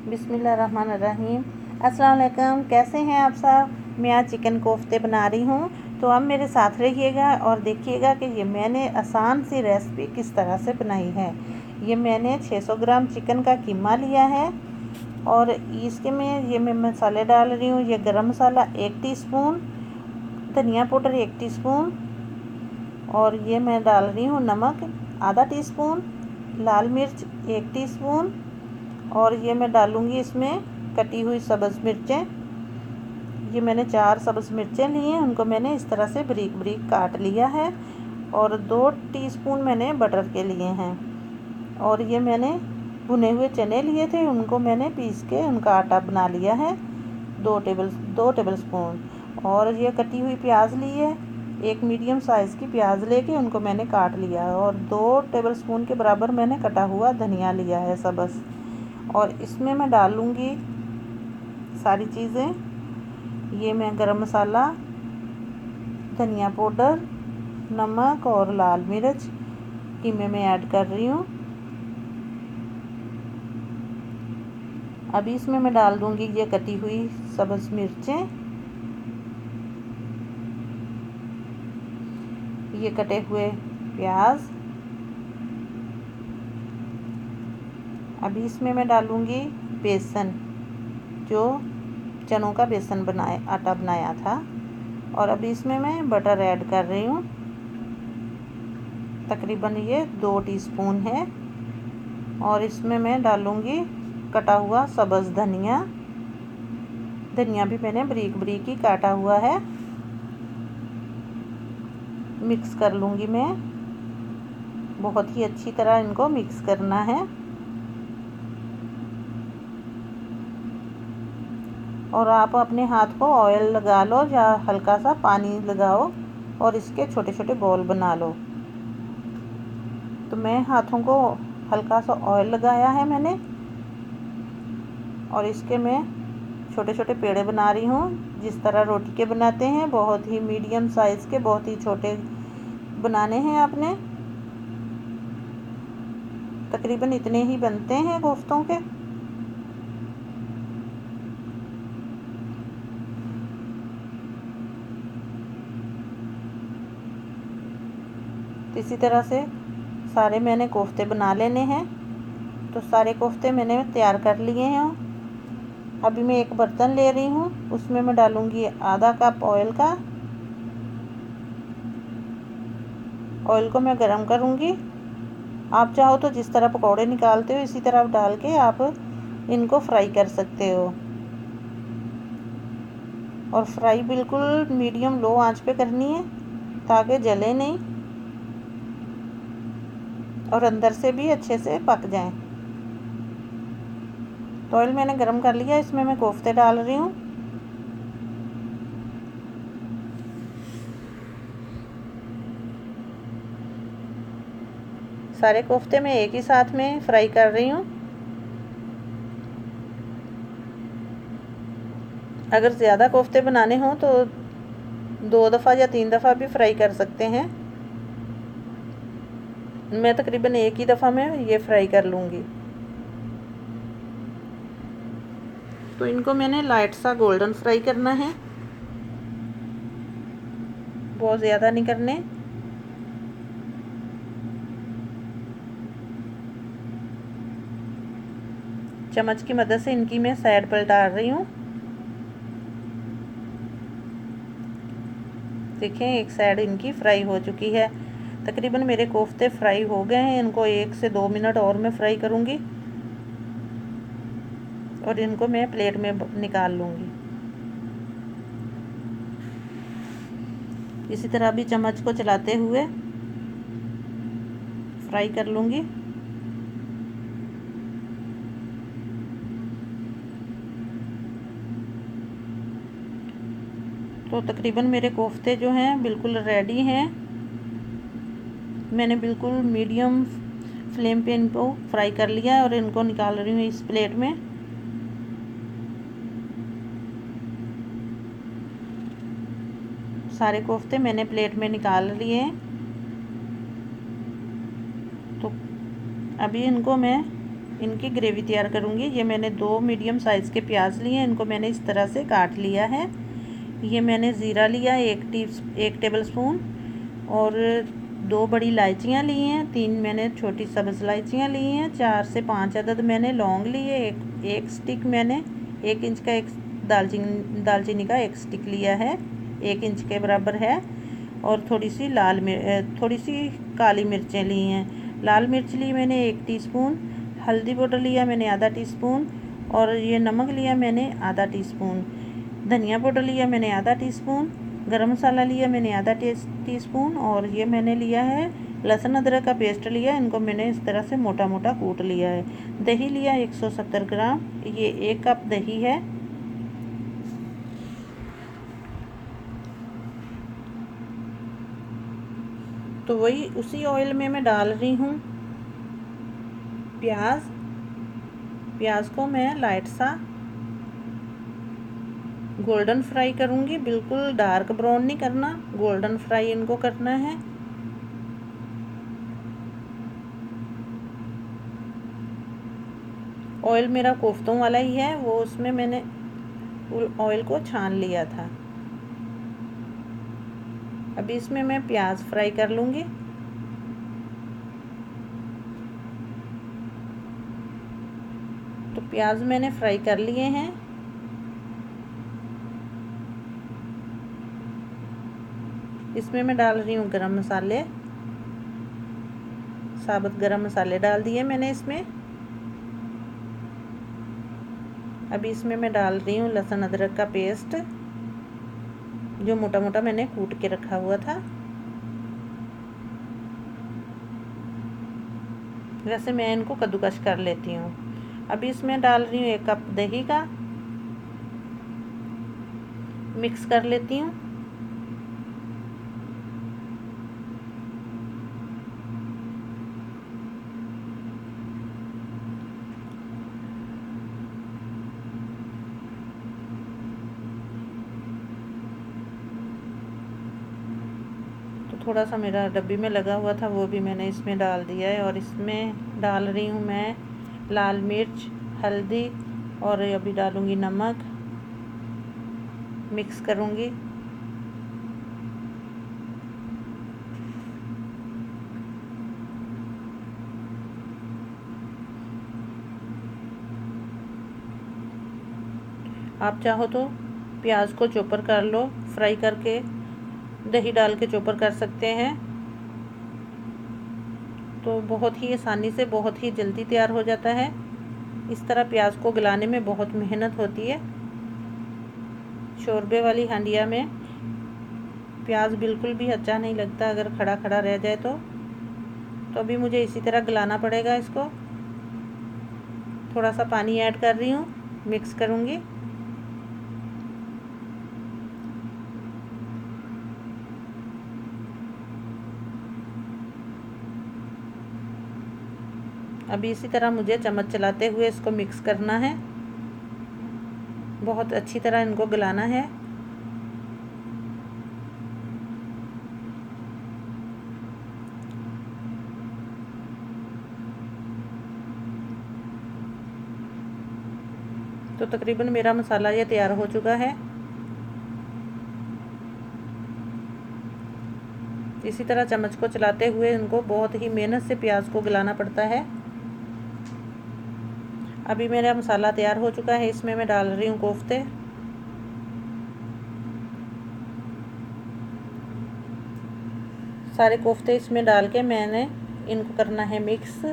बिस्मिल्लाहिर्रहमानिर्रहीम। अस्सलाम वालेकुम, कैसे हैं आप सब। मैं आज चिकन कोफ्ते बना रही हूँ, तो आप मेरे साथ रहिएगा और देखिएगा कि ये मैंने आसान सी रेसिपी किस तरह से बनाई है। ये मैंने 600 ग्राम चिकन का कीमा लिया है और इसके में ये मैं मसाले डाल रही हूँ। ये गरम मसाला 1 टीस्पून, धनिया पाउडर 1 टीस्पून और ये मैं डाल रही हूँ नमक आधा टीस्पून, लाल मिर्च 1 टीस्पून और ये मैं डालूँगी इसमें कटी हुई सब्ज़ मिर्चें। ये मैंने 4 सब्ज़ मिर्चें ली हैं, उनको मैंने इस तरह से बारीक बारीक काट लिया है और 2 टीस्पून मैंने बटर के लिए हैं। और ये मैंने भुने हुए चने लिए थे, उनको मैंने पीस के उनका आटा बना लिया है 2 टेबल स्पून। और ये कटी हुई प्याज ली है, एक मीडियम साइज़ की प्याज लेके उनको मैंने काट लिया है और 2 टेबल स्पून के बराबर मैंने कटा हुआ धनिया लिया है सब्ज़। और इसमें मैं डालूँगी सारी चीज़ें। ये मैं गरम मसाला, धनिया पाउडर, नमक और लाल मिर्च कीमे में ऐड कर रही हूँ। अभी इसमें मैं डाल दूँगी ये कटी हुई सब्ज़ मिर्चें, ये कटे हुए प्याज। अभी इसमें मैं डालूँगी बेसन, जो चनों का बेसन आटा बनाया था। और अभी इसमें मैं बटर ऐड कर रही हूँ, तकरीबन ये 2 टीस्पून है। और इसमें मैं डालूँगी कटा हुआ सब्ज़ धनिया। धनिया भी मैंने बारीक बारीक ही काटा हुआ है। मिक्स कर लूँगी मैं, बहुत ही अच्छी तरह इनको मिक्स करना है। और आप अपने हाथ को ऑयल लगा लो या हल्का सा पानी लगाओ और इसके छोटे छोटे बॉल बना लो। तो मैं हाथों को हल्का सा ऑयल लगाया है मैंने और इसके मैं छोटे छोटे पेड़े बना रही हूँ, जिस तरह रोटी के बनाते हैं। बहुत ही मीडियम साइज़ के, बहुत ही छोटे बनाने हैं आपने। तकरीबन इतने ही बनते हैं कोफ्तों के। इसी तरह से सारे मैंने कोफ्ते बना लेने हैं। तो सारे कोफ्ते मैंने तैयार कर लिए हैं। अभी मैं एक बर्तन ले रही हूँ, उसमें मैं डालूँगी आधा कप ऑयल का। ऑयल को मैं गरम करूँगी। आप चाहो तो जिस तरह पकौड़े निकालते हो इसी तरह डाल के आप इनको फ्राई कर सकते हो। और फ्राई बिल्कुल मीडियम लो आंच पे करनी है ताकि जले नहीं और अंदर से भी अच्छे से पक जाएं। तो ऑयल मैंने गरम कर लिया, इसमें मैं कोफ्ते डाल रही हूँ। सारे कोफ्ते मैं एक ही साथ में फ्राई कर रही हूँ। अगर ज़्यादा कोफ्ते बनाने हों तो 2 दफ़ा या 3 दफ़ा भी फ्राई कर सकते हैं। मैं तकरीबन एक ही दफ़ा में ये फ्राई कर लूँगी। तो इनको मैंने लाइट सा गोल्डन फ्राई करना है, बहुत ज़्यादा नहीं करने। चम्मच की मदद से इनकी मैं साइड पलटा रही हूँ। देखें, एक साइड इनकी फ्राई हो चुकी है। तकरीबन मेरे कोफ्ते फ्राई हो गए हैं। इनको 1 से 2 मिनट और मैं फ्राई करूँगी और इनको मैं प्लेट में निकाल लूँगी। इसी तरह भी चम्मच को चलाते हुए फ्राई कर लूँगी। तो तकरीबन मेरे कोफ्ते जो हैं बिल्कुल रेडी हैं। मैंने बिल्कुल मीडियम फ्लेम पे इनको फ्राई कर लिया है और इनको निकाल रही हूँ इस प्लेट में। सारे कोफ्ते मैंने प्लेट में निकाल लिए हैं। तो अभी इनको मैं इनकी ग्रेवी तैयार करूँगी। ये मैंने 2 मीडियम साइज़ के प्याज लिए हैं, इनको मैंने इस तरह से काट लिया है। ये मैंने ज़ीरा लिया 1 टेबल स्पून और 2 बड़ी इलायचियाँ ली हैं, 3 मैंने छोटी सब्ज़ इलायचियाँ ली हैं, 4 से 5 अदद मैंने लौंग लिए, एक स्टिक मैंने 1 इंच का एक दालचीनी का 1 स्टिक लिया है, 1 इंच के बराबर है। और थोड़ी सी काली मिर्चें ली हैं। लाल मिर्च ली मैंने 1 टीस्पून, हल्दी पाउडर लिया मैंने आधा टीस्पून और ये नमक लिया मैंने आधा टीस्पून, धनिया पाउडर लिया मैंने आधा टीस्पून, गरम मसाला लिया मैंने आधा टीस्पून और ये मैंने लिया है लहसुन अदरक का पेस्ट लिया। इनको मैंने इस तरह से मोटा मोटा कूट लिया है। दही लिया 170 ग्राम, ये 1 कप दही है। तो वही उसी ऑयल में मैं डाल रही हूँ प्याज को मैं लाइट सा गोल्डन फ्राई करूँगी, बिल्कुल डार्क ब्राउन नहीं करना, गोल्डन फ्राई इनको करना है। ऑयल मेरा कोफ्तों वाला ही है, वो उसमें मैंने ऑयल को छान लिया था। अभी इसमें मैं प्याज फ्राई कर लूँगी। तो प्याज मैंने फ्राई कर लिए हैं। इसमें मैं डाल रही हूँ गरम मसाले, साबुत गरम मसाले डाल दिए मैंने इसमें। अभी इसमें मैं डाल रही हूँ लहसुन अदरक का पेस्ट, जो मोटा मोटा मैंने कूट के रखा हुआ था। वैसे मैं इनको कद्दूकस कर लेती हूँ। अभी इसमें डाल रही हूँ 1 कप दही का, मिक्स कर लेती हूँ। थोड़ा सा मेरा डब्बी में लगा हुआ था, वो भी मैंने इसमें डाल दिया है। और इसमें डाल रही हूँ मैं लाल मिर्च, हल्दी और अभी डालूँगी नमक, मिक्स करूँगी। आप चाहो तो प्याज को चॉपर कर लो, फ्राई करके दही डाल के चॉपर कर सकते हैं। तो बहुत ही आसानी से, बहुत ही जल्दी तैयार हो जाता है। इस तरह प्याज को गलाने में बहुत मेहनत होती है। शोरबे वाली हांडिया में प्याज बिल्कुल भी अच्छा नहीं लगता अगर खड़ा खड़ा रह जाए तो अभी मुझे इसी तरह गलाना पड़ेगा इसको। थोड़ा सा पानी ऐड कर रही हूँ, मिक्स करूँगी। अभी इसी तरह मुझे चम्मच चलाते हुए इसको मिक्स करना है, बहुत अच्छी तरह इनको गलाना है। तो तकरीबन मेरा मसाला ये तैयार हो चुका है। इसी तरह चम्मच को चलाते हुए इनको बहुत ही मेहनत से प्याज को गलाना पड़ता है। अभी मेरा मसाला तैयार हो चुका है, इसमें मैं डाल रही हूँ कोफ्ते। सारे कोफ्ते इसमें डाल के मैंने इनको करना है मिक्स।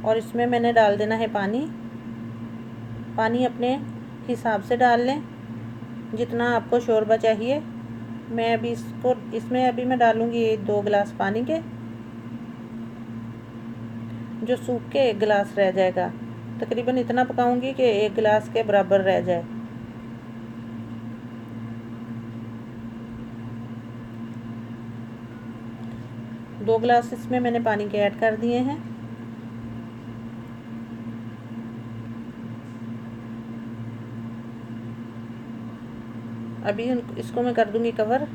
और इसमें मैंने डाल देना है पानी। पानी अपने हिसाब से डाल लें, जितना आपको शोरबा चाहिए। मैं अभी इसमें अभी मैं डालूँगी 2 गिलास पानी के, जो सूख के 1 गिलास रह जाएगा। तकरीबन इतना पकाऊंगी कि 1 गिलास के बराबर रह जाए। दो गिलास इसमें मैंने पानी के ऐड कर दिए हैं। अभी इसको मैं कर दूंगी कवर।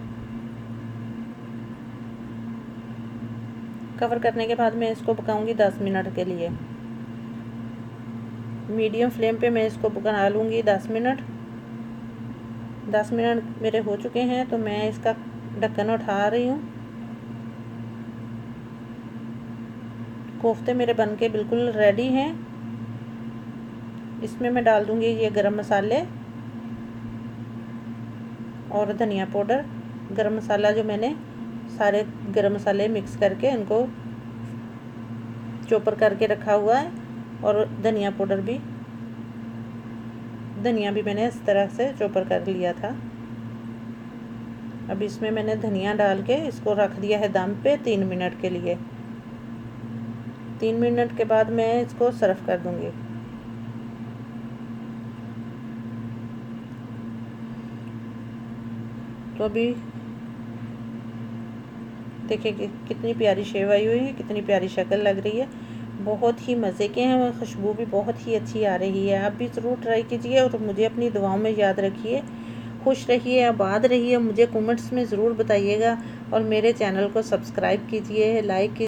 कवर करने के बाद मैं इसको पकाऊंगी 10 मिनट के लिए। मीडियम फ्लेम पे मैं इसको बना लूँगी 10 मिनट। 10 मिनट मेरे हो चुके हैं, तो मैं इसका ढक्कन उठा रही हूँ। कोफ्ते मेरे बनके बिल्कुल रेडी हैं। इसमें मैं डाल दूँगी ये गरम मसाले और धनिया पाउडर। गरम मसाला जो मैंने सारे गरम मसाले मिक्स करके उनको चॉपर करके रखा हुआ है, और धनिया पाउडर भी, धनिया भी मैंने इस तरह से चॉपर कर लिया था। अब इसमें मैंने धनिया डाल के इसको रख दिया है दम पे 3 मिनट के लिए। 3 मिनट के बाद मैं इसको सर्व कर दूंगी। तो अभी देखिए कि कितनी प्यारी शेव आई हुई है, कितनी प्यारी शक्ल लग रही है। बहुत ही मज़े के हैं, खुशबू भी बहुत ही अच्छी आ रही है। आप भी ज़रूर ट्राई कीजिए और मुझे अपनी दुआओं में याद रखिए। खुश रहिए, आबाद रहिए। मुझे कमेंट्स में ज़रूर बताइएगा और मेरे चैनल को सब्सक्राइब कीजिए, लाइक कीजिए।